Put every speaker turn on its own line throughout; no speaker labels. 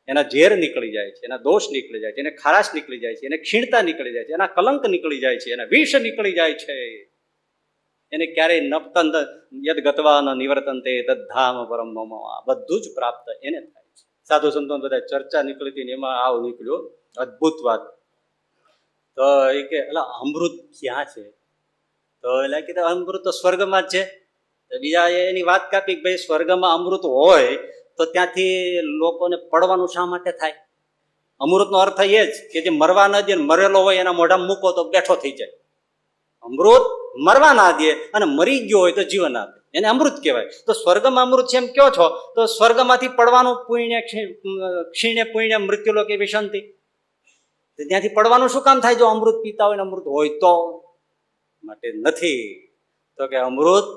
એના ઝેર નીકળી જાય છે, એના દોષ નીકળી જાય છે, એને ખારાશ નીકળી જાય છે, એને ક્ષીણતા નીકળી જાય છે, એના કલંક નીકળી જાય છે, એના વિષ નીકળી જાય છે. એને ક્યારેય નપતંત યદ ગતવા ન નિવર્તનતે તદ્ધામ પરમ મમ. આ બધું જ પ્રાપ્ત એને થાય છે. સાધુ સંતો બધા ચર્ચા નીકળી હતી ને એમાં આવું નીકળ્યો અદભુત વાત. તો એ કે એટલે અમૃત ક્યાં છે? તો એટલે કીધું અમૃત તો સ્વર્ગમાં જ છે. બીજા એની વાત કાપી કે ભાઈ સ્વર્ગમાં અમૃત હોય તો ત્યાંથી લોકોને પડવાનું શા માટે થાય? અમૃતનો અર્થ એ જ કે જે મરવા ન દે, મરેલો હોય એના મોઢામાં મૂકો તો બેઠો થઈ જાય. અમૃત મરવા ના દે અને મરી ગયો હોય તો જીવન આપે, એને અમૃત કહેવાય. તો સ્વર્ગમાં અમૃત છે એમ કયો છો, તો સ્વર્ગમાંથી પડવાનું પુણ્ય ક્ષીણે પુણ્ય મૃત્યુલોક એવી શાંતિ, ત્યાંથી પડવાનું શું કામ થાય જો અમૃત પીતા હોય ને અમૃત હોય તો? માટે નથી. તો કે અમૃત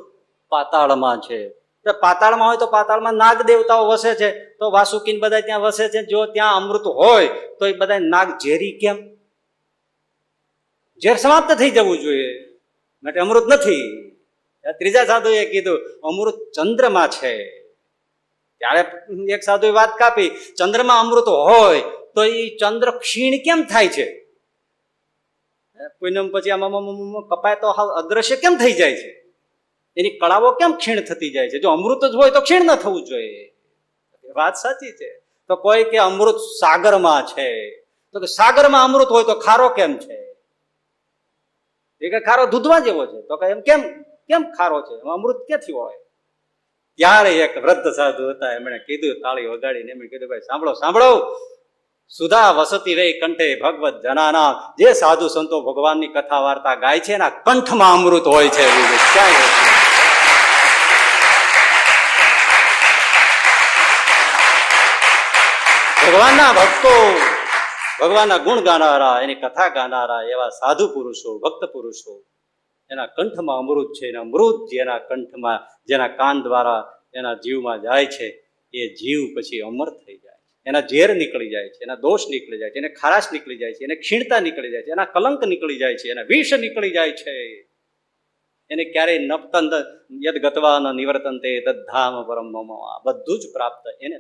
પાતાળમાં છે. પાતાળમાં હોય તો પાતાળમાં નાગ દેવતાઓ વસે છે, તો વાસુકીન બધા ત્યાં વસે છે. જો ત્યાં અમૃત હોય તો એ બધા નાગ ઝેરી કેમ? ઝેર સમાપ્ત થઈ જવું જોઈએ, માટે અમૃત નથી. ત્રીજા સાધુએ કીધું અમૃત ચંદ્રમાં છે. ત્યારે એક સાધુએ વાત કાપી, ચંદ્રમાં અમૃત હોય તો એ ચંદ્ર ક્ષીણ કેમ થાય છે? પૂનમ પછી આમાં કપાય તો અદ્રશ્ય કેમ થઈ જાય છે? એની કળાઓ કેમ ક્ષીણ થતી જાય છે? જો અમૃત જ હોય તો ક્ષીણ ન થવું જોઈએ. વાત સાચી છે. તો કોઈ કે અમૃત સાગરમાં છે, તો કે સાગરમાં અમૃત હોય તો ખારો કેમ છે? એ કે ખારો દૂધવા જેવો છે. તો કે એમ કેમ કેમ ખારો છે? અમૃત ક્યાંથી હોય? ત્યારે એક વૃદ્ધ સાધુ હતા, એમણે કીધું તાળી વગાડીને, એમણે કીધું ભાઈ સાંભળો સાંભળો, સુધા વસતી રહી કંઠે ભગવત જનાના. જે સાધુ સંતો ભગવાનની કથા વાર્તા ગાય છે એના કંઠમાં અમૃત હોય છે. ભગવાનના ભક્તો, ભગવાનના ગુણ ગાનારા, એની કથા ગાનારા એવા સાધુ પુરુષો, ભક્ત પુરુષો, એના કંઠમાં અમૃત છે. એના અમૃત જેના કંઠમાં, જેના કાન દ્વારા એના જીવમાં જાય છે, એ જીવ પછી અમર થઈ જાય છે. એના ઝેર નીકળી જાય છે, એના દોષ નીકળી જાય છે, એને ખારાશ નીકળી જાય છે, એને ક્ષીણતા નીકળી જાય છે, એના કલંક નીકળી જાય છે, એના વિષ નીકળી જાય છે. એને ક્યારેય નપતંત યદ ગતવા ન નિવર્તનતે તદ્ધામ પરમ મમ. આ બધું જ પ્રાપ્ત એને